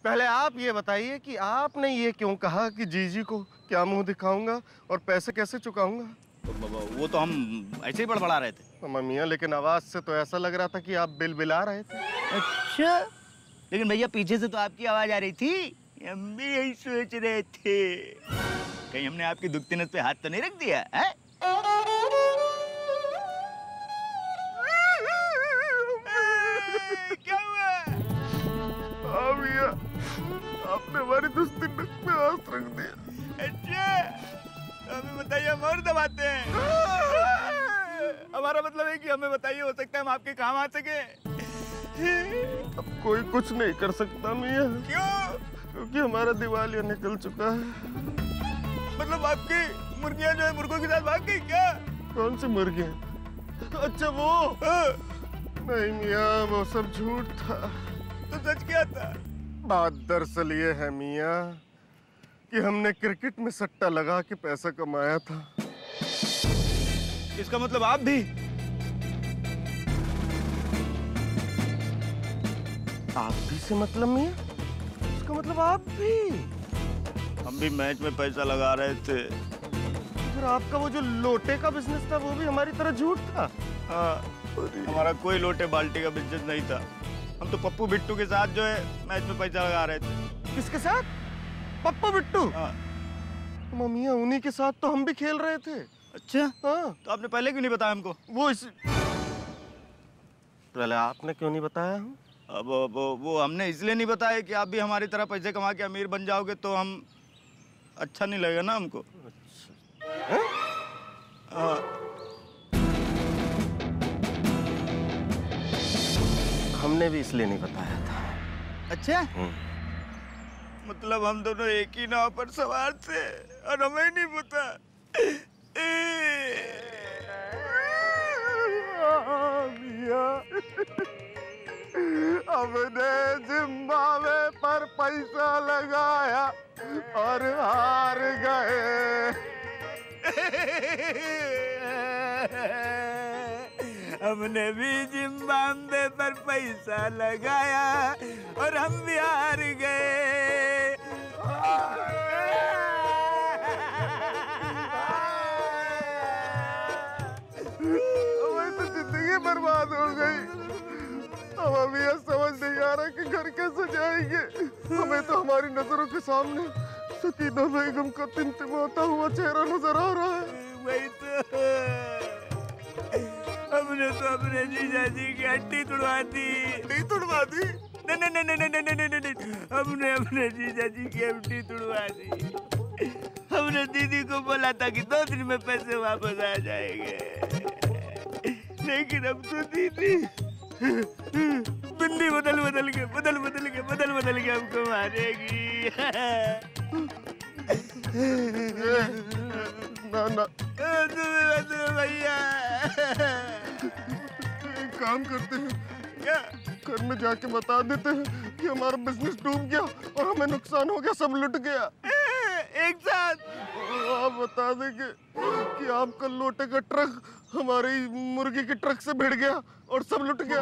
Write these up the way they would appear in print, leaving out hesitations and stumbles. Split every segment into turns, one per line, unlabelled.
पहले आप ये बताइए कि आपने ये क्यों कहा कि जीजी को क्या मुंह दिखाऊंगा और पैसे कैसे चुकाऊंगा?
वो तो हम ऐसे ही बड़बड़ा रहे थे।
मियाँ, लेकिन आवाज से तो ऐसा लग रहा था कि आप बिलबिला रहे थे।
अच्छा, लेकिन भैया पीछे से तो आपकी आवाज आ रही थी। हम भी यही सोच रहे थे, कहीं हमने आपकी दुखती नस पे हाथ तो नहीं रख दिया है? क्या हुआ?
हाँ मियाँ, आपने हमारी दुश्मनी नस पे हाथ रख दिया।
अच्छा, तो हमें बताइए, हम और दबाते हैं। हमारा मतलब है कि हमें बताइए, हो सकता है हम आपके काम आ सके।
अब कोई कुछ नहीं कर सकता मियाँ।
क्यों?
क्योंकि हमारा दिवालिया निकल चुका है।
मतलब आपकी मुर्गियां जो है मुर्गों के साथ भाग गई क्या?
कौन सी मुर्गियां? अच्छा वो नहीं मियाँ, वो सब झूठ था।
तो सच क्या था?
बात दरअसल ये है मियाँ कि हमने क्रिकेट में सट्टा लगा के पैसा कमाया था।
इसका मतलब आप भी?
आप भी से मतलब मियाँ? इसका मतलब आप भी?
हम भी मैच में पैसा लगा रहे थे।
फिर आपका वो जो लोटे का बिजनेस था वो भी हमारी तरह झूठ था?
हाँ, हमारा कोई लोटे बाल्टी का बिजनेस नहीं था। हम तो पप्पू बिट्टू के साथ जो है मैच में पैसा लगा रहे थे।
किसके साथ? पप्पू बिट्टू?
हाँ।
मियाँ, उन्हीं के साथ तो हम भी खेल रहे थे।
अच्छा?
हाँ।
तो आपने पहले क्यों नहीं बताया हमको?
पहले आपने क्यों नहीं बताया?
अब वो हमने इसलिए नहीं बताया कि आप भी हमारी तरह पैसे कमा के अमीर बन जाओगे तो हम अच्छा नहीं लगेगा ना हमको।
अच्छा।
हाँ।
हमने भी इसलिए नहीं बताया था।
अच्छा? मतलब हम दोनों एक ही नाव पर सवार थे और हमें नहीं पता।
हमने जिम्बाब्वे पर पैसा लगाया और हार गए।
हमने भी जिम्बाब्वे पर पैसा लगाया और हम भी हार गए।
हमारी तो जिंदगी बर्बाद हो गई। अब हमें यह समझ नहीं आ रहा कि घर कैसे जाएंगे। हमें तो हमारी नजरों के सामने सकीना बेगम का तिमतिमाता हुआ चेहरा नजर आ रहा है।
वही तो, हमने तो अपने जीजा जी की हड्डी तुड़वा दी।
नहीं तुड़वा दी?
नहीं, हमने अपने जीजा जी की हड्डी तुड़वा दी। हमने दीदी को बोला था कि 2 दिन में पैसे वापस आ जाएंगे, लेकिन अब तो दीदी बिंदी बदल के हमको मारेगी।
ना
भैया,
एक काम करते हैं,
क्या?
घर में जाके बता देते हैं कि हमारा बिजनेस डूब गया और हमें नुकसान हो गया, सब लुट गया।
एक साथ
आप बता देंगे कि आपका लोटे का ट्रक हमारी मुर्गी के ट्रक से भिड़ गया और सब लुट गया।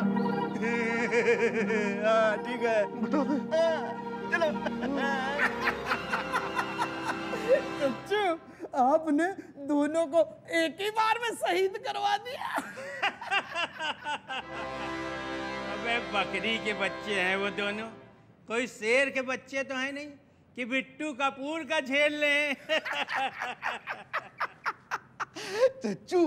हाँ ठीक है,
बता दे।
चलो।
सच्चू, आपने दोनों को एक ही बार में शहीद करवा दिया।
अबे बकरी के बच्चे हैं वो दोनों, कोई शेर के बच्चे तो हैं नहीं कि बिट्टू कपूर का झेल लें।
सच्चू,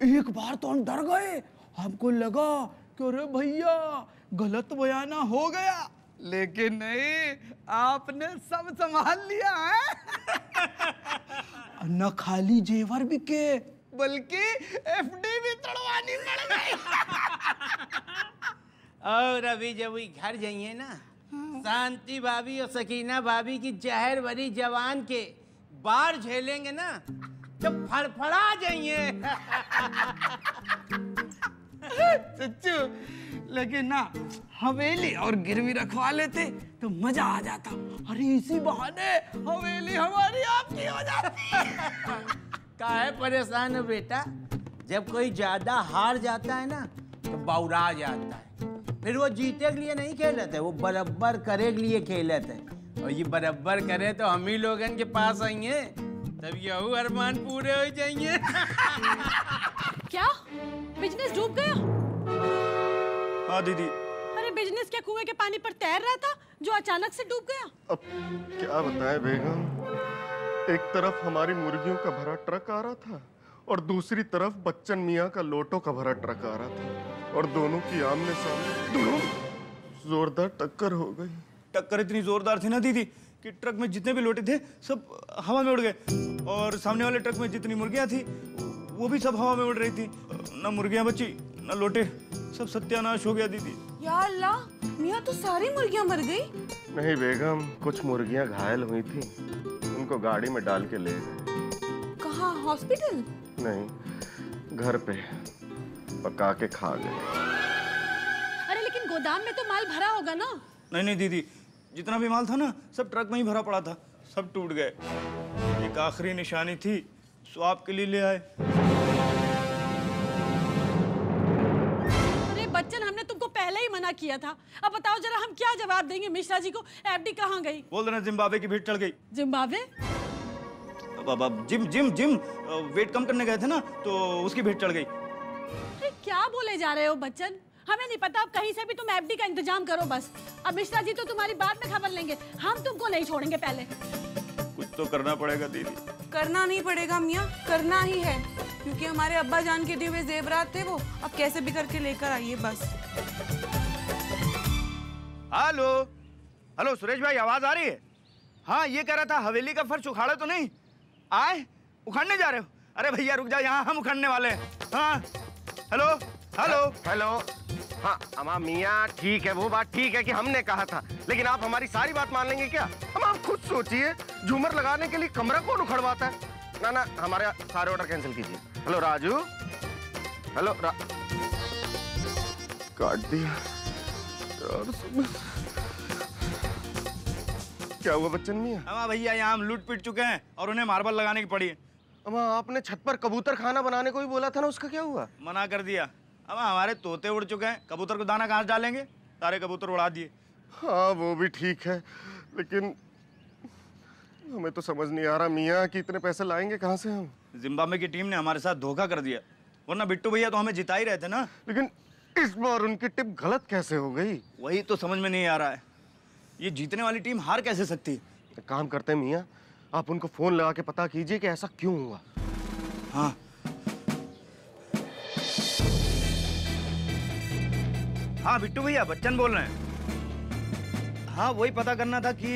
एक बार तो हम डर गए, हमको लगा कि अरे भैया गलत बयाना हो गया, लेकिन नहीं, आपने सब संभाल लिया है। न खाली जेवर बिके बल्कि एफडी भी तोड़वानी पड़ गई।
और अभी जब वो घर जाइए ना, शांति भाभी और सकीना भाभी की जहर भरी जवान के बार झेलेंगे ना, जब फड़फड़ा जाइए।
सच्चू, लेकिन ना हवेली और गिरवी रखवा लेते तो मजा आ जाता। अरे इसी बहाने हवेली हमारी आपकी हो जाती।
काहे परेशान हो बेटा, जब कोई ज्यादा हार जाता है ना तो बौरा जाता है, फिर वो जीते के लिए नहीं खेले थे, वो बराबर करे के लिए खेले थे। और ये बराबर करे तो हम ही लोगन के पास आएंगे, तब यहू अरमान पूरे हो जाएंगे।
क्या बिजनेस डूब गया?
हाँ दीदी।
अरे बिजनेस क्या कुएं के पानी पर तैर रहा था जो अचानक से डूब गया?
अब क्या बताएं बेगम, एक तरफ हमारी मुर्गियों का भरा ट्रक आ रहा था और दूसरी तरफ बच्चन मियाँ का लोटो का भरा ट्रक आ रहा था, और दोनों की आमने सामने जोरदार टक्कर हो गई।
टक्कर इतनी जोरदार थी ना दीदी कि ट्रक में जितने भी लोटे थे सब हवा में उड़ गए, और सामने वाले ट्रक में जितनी मुर्गियां थी वो भी सब हवा में उड़ रही थी। ना मुर्गियां बची ना लोटे, सब सत्यानाश हो गया दीदी।
या अल्लाह, मियाँ तो सारी मुर्गियां मर गई।
नहीं बेगम, कुछ मुर्गियां घायल हुई थी, उनको गाड़ी में डाल के ले गए।
कहाँ, हॉस्पिटल?
नहीं, घर पे पका के खा गए।
अरे लेकिन गोदाम में तो माल भरा होगा ना?
नहीं नहीं दीदी, जितना भी माल था ना सब ट्रक में ही भरा पड़ा था, सब टूट गए। एक आखिरी निशानी थी, सो आपके लिए ले आए।
अरे बच्चन, हमने तुमको पहले ही मना किया था। अब बताओ जरा हम क्या जवाब देंगे मिश्रा जी को? एफडी कहाँ गई?
बोल देना जिम्बाब्वे की भीड़ चढ़ गई।
जिम्बाब्वे?
अब जिम जिम जिम वेट कम करने गए थे ना तो उसकी भीड़ चढ़ गई।
अरे क्या बोले जा रहे हो बच्चन? हमें नहीं पता, अब कहीं से भी तुम एफडी का इंतजाम करो बस। अब मिश्रा जी तो तुम्हारी बाद में खबर लेंगे, हम तुमको नहीं छोड़ेंगे। पहले
कुछ तो करना पड़ेगा दीदी।
करना नहीं पड़ेगा मियाँ, करना ही है, क्योंकि हमारे अब्बा जान के दिए हुए जेवरात थे वो, अब कैसे भी करके लेकर आइए बस।
हेलो हेलो सुरेश भाई, आवाज आ रही है? हाँ ये कह रहा था हवेली का फर्श उखाड़ा तो नहीं? आए उखाड़ने जा रहे हो? अरे भैया रुक जाओ, यहाँ हम उखाड़ने वाले हैं। हाँ हेलो हेलो
हेलो। हाँ अमा मियाँ, ठीक है, वो बात ठीक है कि हमने कहा था, लेकिन आप हमारी सारी बात मान लेंगे क्या? हम आप खुद सोचिए, झूमर लगाने के लिए कमरा कौन उखड़वाता है? ना ना, हमारे सारे ऑर्डर कैंसिल कीजिए। हेलो राजू, हेलो काट दिया यार। क्या हुआ बच्चन मियाँ?
अमा भैया यहाँ हम लूट पीट चुके हैं और उन्हें मार्बल लगाने की पड़ी है।
अमा आपने छत पर कबूतर खाना बनाने को भी बोला था ना, उसका क्या हुआ?
मना कर दिया। अमा हमारे तोते उड़ चुके हैं, कबूतर को दाना कहाँ से डालेंगे? सारे कबूतर उड़ा दिए।
हाँ वो भी ठीक है, लेकिन हमें तो समझ नहीं आ रहा मियाँ कि इतने पैसे लाएंगे कहाँ से हम?
जिम्बाब्वे की टीम ने हमारे साथ धोखा कर दिया, वरना बिट्टू भैया तो हमें जिता ही रहे थे ना।
लेकिन इस बार उनकी टिप गलत कैसे हो गई?
वही तो समझ में नहीं आ रहा है, ये जीतने वाली टीम हार कैसे सकती है?
एक काम करते हैं मियाँ, आप उनको फोन लगा के पता कीजिए कि ऐसा क्यों हुआ।
हाँ हाँ बिट्टू भैया, बच्चन बोल रहे हैं। हाँ वही पता करना था कि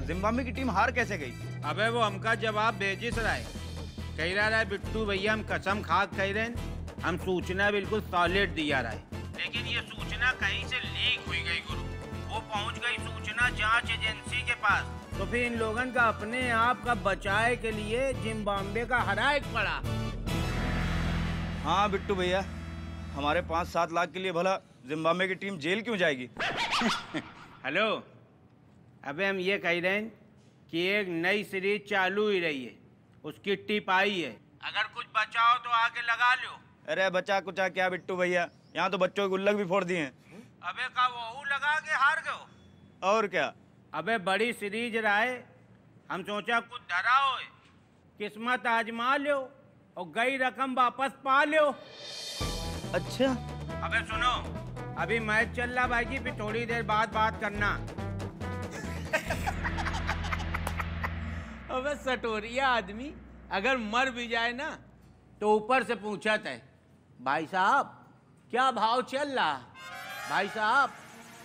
जिम्बाब्वे की टीम हार कैसे गई।
अबे वो हमका जवाब भेजिस रहा है, कह रहा है बिट्टू भैया हम कसम खा कह रहे हैं, हम सूचना बिल्कुल सॉलिड दिया रहा है, लेकिन ये सूचना कहीं से लीक हुई गई गुरु। वो पहुंच गई सूचना जांच एजेंसी के पास, तो फिर इन लोगन का अपने आप का बचाए के लिए जिम्बाब्वे का हराएक पड़ा।
हाँ बिट्टू भैया, हमारे 5-7 लाख के लिए भला जिम्बाब्वे की टीम जेल क्यों जाएगी?
हेलो, अबे हम ये कह रहे हैं कि एक नई सीरीज चालू ही रही है, उसकी टिप आई है, अगर कुछ बचाओ तो आके लगा लो।
अरे बचा कुचा क्या बिट्टू भैया, यहाँ तो बच्चों के गुल्लक भी फोड़ दिए हैं।
अबे का वो लगा के हार गए
और क्या?
अबे बड़ी सीरीज रहे, हम सोचा कुछ धरा हो, किस्मत आजमा लो और गई रकम वापस पा लो।
अच्छा
अबे सुनो, अभी मैच चल रहा भाई जी, फिर थोड़ी देर बाद बात करना। अबे सटोरिया आदमी अगर मर भी जाए ना तो ऊपर से पूछा था, भाई साहब क्या भाव चल रहा? भाई साहब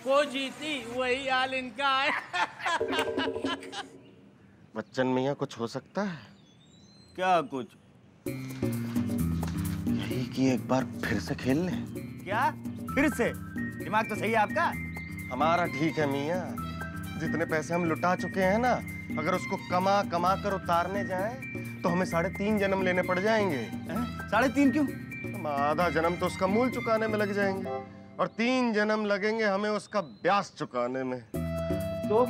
को जीती, वही हाल इनका है।
बच्चन मियाँ कुछ हो सकता है?
क्या कुछ?
यही कि एक बार फिर से खेल लें।
क्या फिर से? दिमाग तो सही है आपका।
हमारा ठीक है मियाँ, जितने पैसे हम लुटा चुके हैं ना, अगर उसको कमा कमा कर उतारने जाएं तो हमें 3.5 जन्म लेने पड़ जाएंगे।
3.5 क्यों?
हम आधा जन्म तो उसका मूल चुकाने में लग जाएंगे और 3 जन्म लगेंगे हमें उसका ब्याज चुकाने में।
तो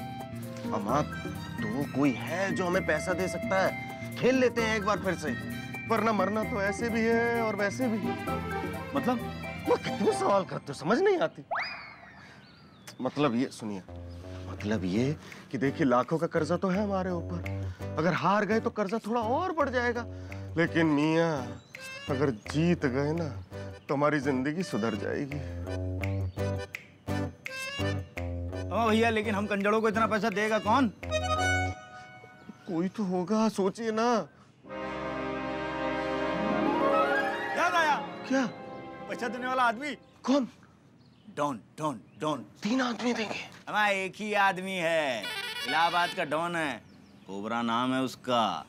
अमा तो कोई है जो हमें पैसा दे सकता है? खेल लेते हैं एक बार फिर से, वरना मरना तो ऐसे भी है और वैसे भी।
मतलब?
वो कितने सवाल करते हो, समझ नहीं आती। मतलब ये सुनिए, मतलब ये कि देखिए लाखों का कर्जा तो है हमारे ऊपर, अगर हार गए तो कर्जा थोड़ा और बढ़ जाएगा, लेकिन मियाँ अगर जीत गए ना तो हमारी जिंदगी सुधर जाएगी।
हाँ भैया, लेकिन हम कंजड़ों को इतना पैसा देगा कौन?
कोई तो होगा, सोचिए ना।
याद आया।
क्या?
पैसा देने वाला आदमी।
कौन?
Don don don.
3 आदमी देंगे?
हमारा एक ही आदमी है, इलाहाबाद का डॉन है, कोबरा नाम है उसका।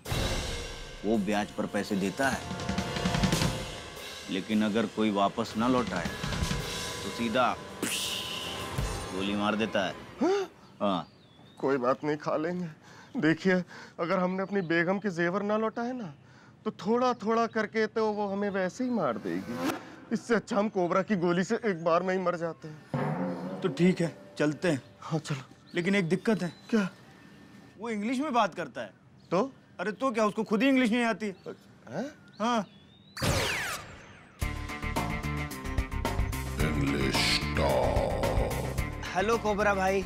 वो ब्याज पर पैसे देता है, लेकिन अगर कोई वापस ना लौटाए तो सीधा गोली मार देता है। हाँ।
कोई बात नहीं, खा लेंगे। देखिए अगर हमने अपनी बेगम के जेवर ना लौटाए ना तो थोड़ा थोड़ा करके तो वो हमें वैसे ही मार देगी। इससे अच्छा हम कोबरा की गोली से एक बार में ही मर जाते हैं।
तो ठीक है, चलते हैं।
हाँ चलो।
लेकिन एक दिक्कत है।
क्या?
वो इंग्लिश में बात करता है।
तो?
अरे तो क्या, उसको खुद ही इंग्लिश नहीं आती
है?
हाँ। हेलो कोबरा भाई,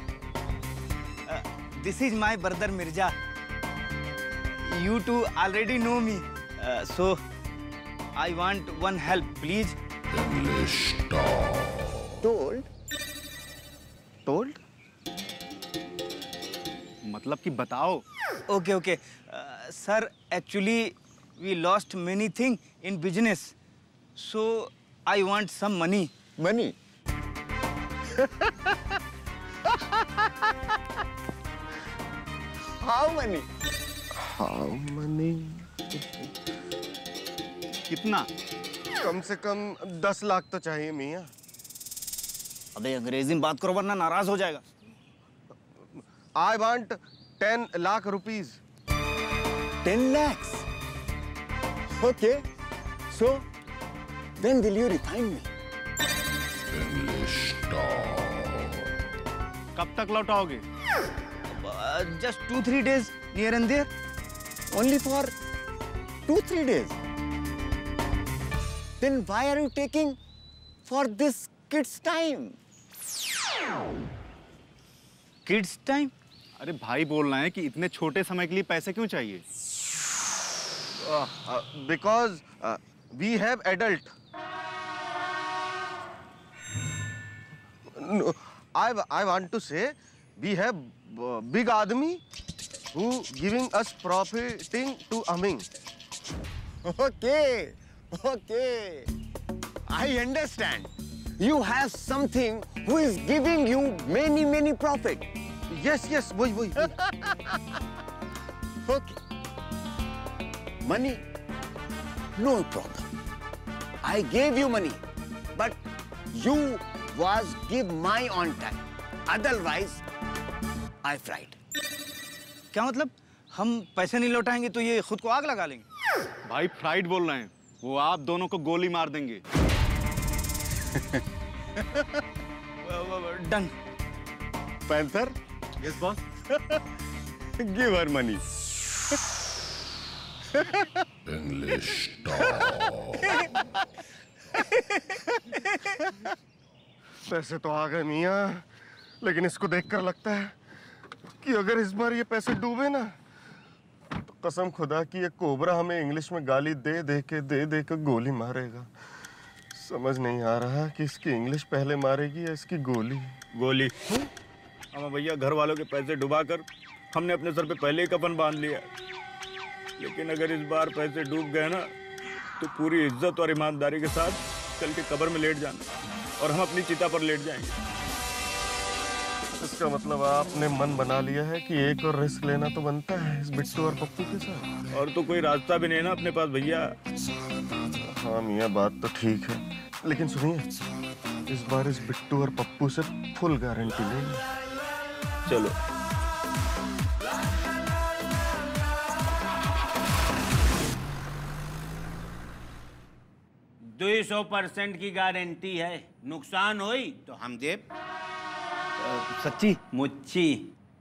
this is my brother Mirza. You too already know me, so I want one help please.
Told? Told?
मतलब कि बताओ। Okay okay sir, actually we lost many thing in business, so I want some money.
Money?
How many?
How many?
कितना?
कम से कम 10 लाख तो चाहिए मियाँ।
अबे अंग्रेजी में बात करो वरना नाराज हो जाएगा।
I want 10 lakh rupees.
10 lakhs. Okay. So, when will you refine me?
कब तक लौटाओगे? Just 2-3 days here and there.
Only for 2-3 days. Then why are you taking for this kid's time?
Kids time?
अरे भाई बोल रहे हैं कि इतने छोटे समय के लिए पैसे क्यों चाहिए?
Because we have adult. No, I want to say we have big आदमी who giving us profiting to humming.
Okay. Okay. I understand. You have something who is giving you many profit.
Yes, yes, वही.
Okay. Money, no problem. I gave you money, but you was give my on time. Otherwise, I fried.
क्या मतलब? हम पैसे नहीं लौटाएंगे तो ये खुद को आग लगा लेंगे?
भाई फ्राइड बोल रहे हैं, वो आप दोनों को गोली मार देंगे।
Done.
Panther,
yes boss.
give her money.
पैसे तो आ गए मियाँ, लेकिन इसको देखकर लगता है कि अगर इस बार ये पैसे डूबे ना तो कसम खुदा की ये कोबरा हमें इंग्लिश में गाली दे दे के गोली मारेगा। समझ नहीं आ रहा कि इसकी इंग्लिश पहले मारेगी या इसकी गोली।
गोली? हाँ भैया, घर वालों के पैसे डुबाकर हमने अपने सर पे पहले ही कफन बांध लिया, लेकिन अगर इस बार पैसे डूब गए ना तो पूरी इज्जत और ईमानदारी के साथ चल के कब्र में लेट जाना और हम अपनी चिता पर लेट जाएंगे।
इसका मतलब आपने मन बना लिया है कि एक और रिस्क लेना तो बनता है इस बिट्टू और पप्पू के साथ।
और तो कोई रास्ता भी नहीं ना अपने पास भैया।
हाँ मियाँ, बात तो ठीक है, लेकिन सुनिए, इस बार इस बिट्टू और पप्पू से फुल गारंटी लेंगे।
चलो।
200% की गारंटी है, नुकसान होई तो हम दे।
सच्ची?
मुच्ची।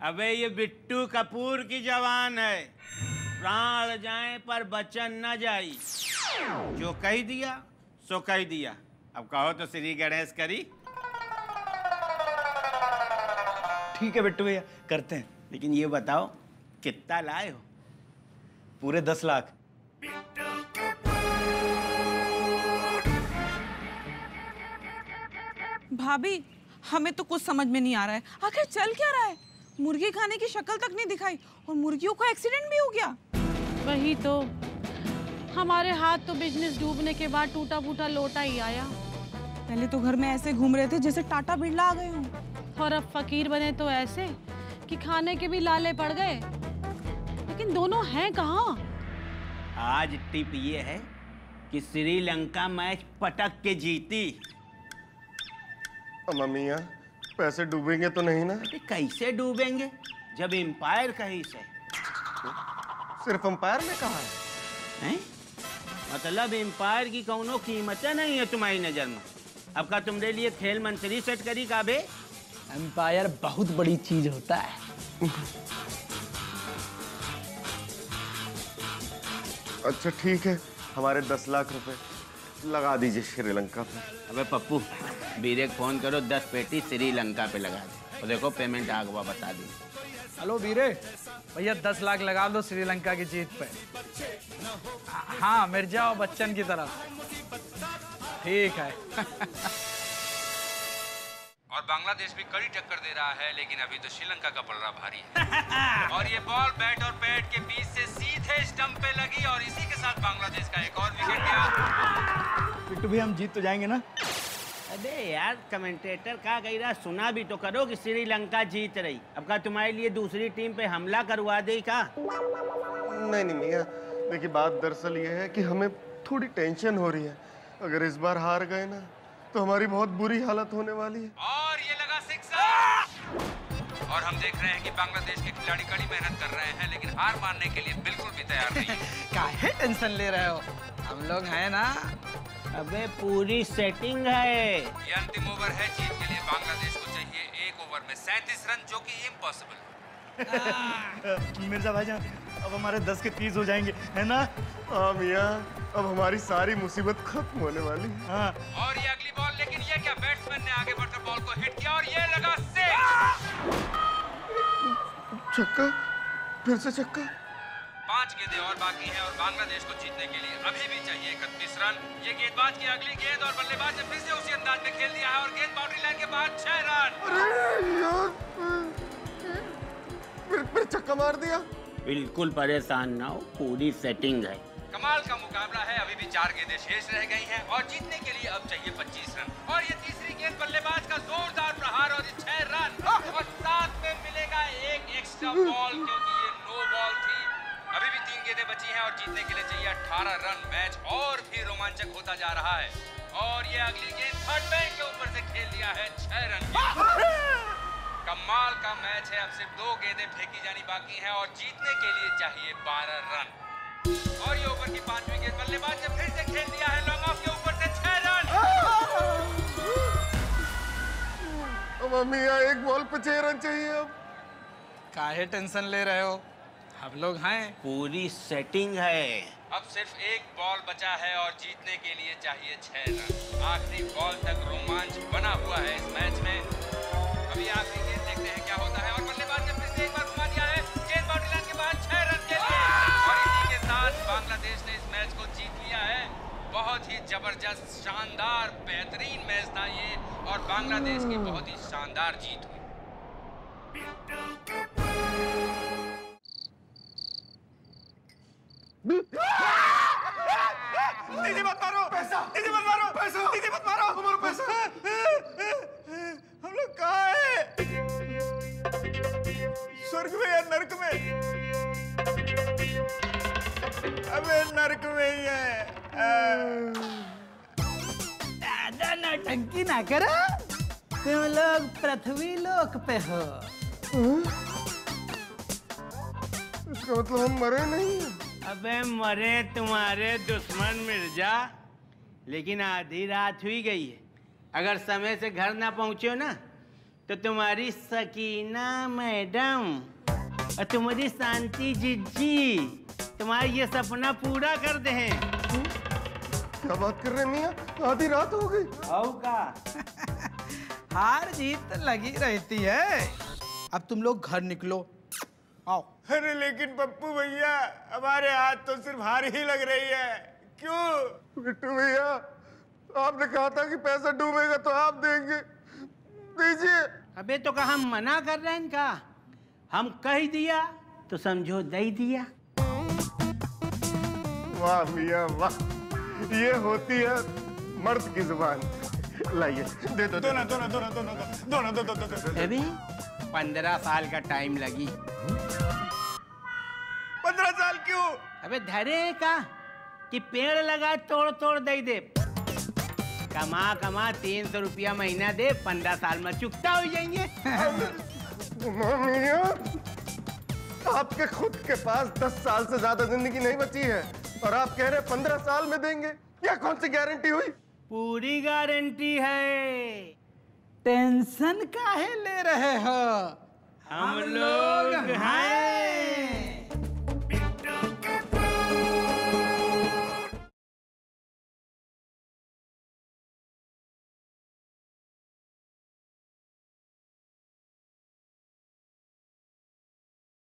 अबे ये बिट्टू कपूर की जवान है, प्राण जाए पर बचन न जाई। जो कह दिया सो कह दिया। अब कहो तो श्री गणेश करी।
ठीक है बिट्टू भैया, करते हैं।
लेकिन ये बताओ कितना लाए हो?
पूरे 10 लाख।
भाभी हमें तो कुछ समझ में नहीं आ रहा है, आखिर चल क्या रहा है? मुर्गी खाने की शक्ल तक नहीं दिखाई और मुर्गियों का एक्सीडेंट भी हो गया।
वही तो, हमारे हाथ तो बिजनेस डूबने के बाद टूटा फूटा लोटा ही आया।
पहले तो घर में ऐसे घूम रहे थे जैसे टाटा बिरला आ गए हों,
और अब फकीर बने तो ऐसे कि खाने के भी लाले पड़ गए। लेकिन दोनों हैं कहाँ?
आज टिप ये है कि श्रीलंका मैच पटक के जीती।
मम्मिया, पैसे डूबेंगे तो नहीं ना?
अरे कैसे डूबेंगे जब एम्पायर कहीं से?
सिर्फ अंपायर ने कहा
हैं? मतलब एम्पायर की कौनो कीमत नहीं है तुम्हारी नजर में? अब का तुमरे लिए खेल मंत्री सेट करी का बे?
एम्पायर बहुत बड़ी चीज होता है।
अच्छा ठीक है, हमारे 10 लाख रुपए लगा दीजिए श्रीलंका पे।
अबे पप्पू, बीरे को फोन करो, 10 पेटी श्रीलंका पे लगा दे। और देखो पेमेंट आगवा बता दी।
हेलो बीरे भैया, 10 लाख लगा दो श्रीलंका की जीत पे। हाँ, मिर्जा और बच्चन की तरफ। ठीक है।
और बांग्लादेश भी कड़ी टक्कर दे रहा है, लेकिन अभी तो श्रीलंका का पलड़ा भारी है। और ये बॉल बैट और पैड के बीच से सीधे स्टंप पे लगी और इसी के साथ बांग्लादेश का एक और विकेट गया।
बिट्टू भैया, हम जीत तो जाएंगे ना?
अबे यार, कमेंटेटर का कह रहा, सुना भी तो करो कि श्रीलंका जीत रही। अब का तुम्हारे लिए दूसरी टीम पे हमला करवा दे का?
नहीं नहीं मियाँ, देखिए बात दरअसल ये है कि हमें थोड़ी टेंशन हो रही है। अगर इस बार हार गए ना तो हमारी बहुत बुरी हालत होने वाली है।
और ये लगा सिक्सर। और हम देख रहे हैं कि बांग्लादेश के खिलाड़ी कड़ी मेहनत कर रहे हैं, लेकिन हार मानने के लिए बिल्कुल भी तैयार नहीं है।
काहे टेंशन ले रहे हो, हम लोग हैं ना।
अबे पूरी सेटिंग है।
ये अंतिम ओवर है, जीत के लिए बांग्लादेश को चाहिए 1 ओवर में 37 रन, जो कि इम्पॉसिबल है।
मिर्जा भाईजान, अब हमारे 10 के 30 हो जाएंगे, है ना?
हाँ मियाँ, अब हमारी सारी मुसीबत खत्म होने वाली है।
हाँ।
और ये अगली बॉल, लेकिन ये क्या, बैट्समैन ने आगे बढ़कर बॉल को हिट किया और ये लगा 6।
छक्का, फिर से छक्का।
5 गेंदें और बाकी हैं और बांग्लादेश को जीतने के लिए अभी भी चाहिए 31 रन। ये गेंदबाज की अगली गेंद और बल्लेबाज ने फिर से उसी अंदाज में खेल दिया है और गेंद बाउंड्री लाइन के बाहर 6 रन।
अरे यार, फिर छक्का मार दिया।
बिल्कुल परेशान ना हो, पूरी सेटिंग है।
कमाल का मुकाबला है, अभी भी 4 गेंदें शेष रह गई हैं और जीतने के लिए अब चाहिए 25 रन। और ये तीसरी गेंद, बल्लेबाज का जोरदार प्रहार और 6 रन। और साथ में मिलेगा एक एक्स्ट्रा बॉल, क्योंकि ये नो बॉल थी। अभी भी 3 गेंदें बची हैं और जीतने के लिए चाहिए 18 रन। मैच और भी रोमांचक होता जा रहा है और ये अगली गेंद थर्ड मैन के ऊपर से खेल दिया है 6 रन। कमाल का मैच है, अब सिर्फ 2 गेंदें फेंकी जानी बाकी हैं और जीतने के लिए चाहिए 12 रन। और ये ओवर की 5वीं गेंद, बल्लेबाज ने फिर से खेल दिया है लॉन्ग ऑफ के ऊपर से 6 रन।
अब मियाँ, एक बॉल पे 6 रन चाहिए। अब
काहे टेंशन ले रहे हो, हम लोग हैं।
पूरी सेटिंग है।
अब सिर्फ एक बॉल बचा है और जीतने के लिए चाहिए 6 रन। आखिरी बॉल तक रोमांच बना हुआ है इस मैच में। अभी आखिरी गेंद, देखते हैं क्या होता है। और बल्लेबाज ने फिर से एक बार घुमा दिया है, गेंद बाउंड्री लाइन के बाहर 6 रन के लिए। और इसी के साथ बांग्लादेश ने इस मैच को जीत लिया है। बहुत ही जबरदस्त, शानदार, बेहतरीन मैच था ये और बांग्लादेश की बहुत ही शानदार जीत हुई।
दीदी मत मारो पैसा, दीदी मत मारो पैसा, दीदी मत मारो हमारा पैसा। हम लोग कहाँ हैं? स्वर्ग में या नर्क में? अबे नर्क में ही है।
ज्यादा नौटंकी ना करो, तुम लोग पृथ्वी लोक पे हो।
इसका मतलब हम मरे नहीं।
अबे मरे तुम्हारे दुश्मन मिर्जा, लेकिन आधी रात हुई गई है। अगर समय से घर ना पहुंचे ना तो तुम्हारी सकीना मैडम और तुम्हारी शांति जिज्जी तुम्हारा ये सपना पूरा कर दे हैं।
क्या बात कर रहे हैं मियाँ, आधी रात हो गई।
आओ का
हार जीत लगी रहती है, अब तुम लोग घर निकलो, आओ।
अरे लेकिन पप्पू भैया हमारे हाथ तो सिर्फ हार ही लग रही है, क्यों?
बिट्टू भैया आपने कहा था कि पैसा डूबेगा तो आप देंगे, दीजिए।
अबे तो कहा हम मना कर रहे हैं का? हम कह दिया तो समझो दे दिया।
वाह मियां वाह, ये होती है मर्द की जुबान। लाइए दे दो,
अभी 15 साल का टाइम लगी।
15 साल क्यों?
अबे धरे का कि पेड़ लगा तोड़ तोड़ दे दे, कमा कमा 300 रुपया महीना दे, 15 साल में चुकता हो जाएंगे।
मियां आपके खुद के पास 10 साल से ज्यादा जिंदगी नहीं बची है और आप कह रहे 15 साल में देंगे, क्या कौन सी गारंटी हुई?
पूरी गारंटी है।
टेंशन काहे ले रहे हो?
हम लोग हैं।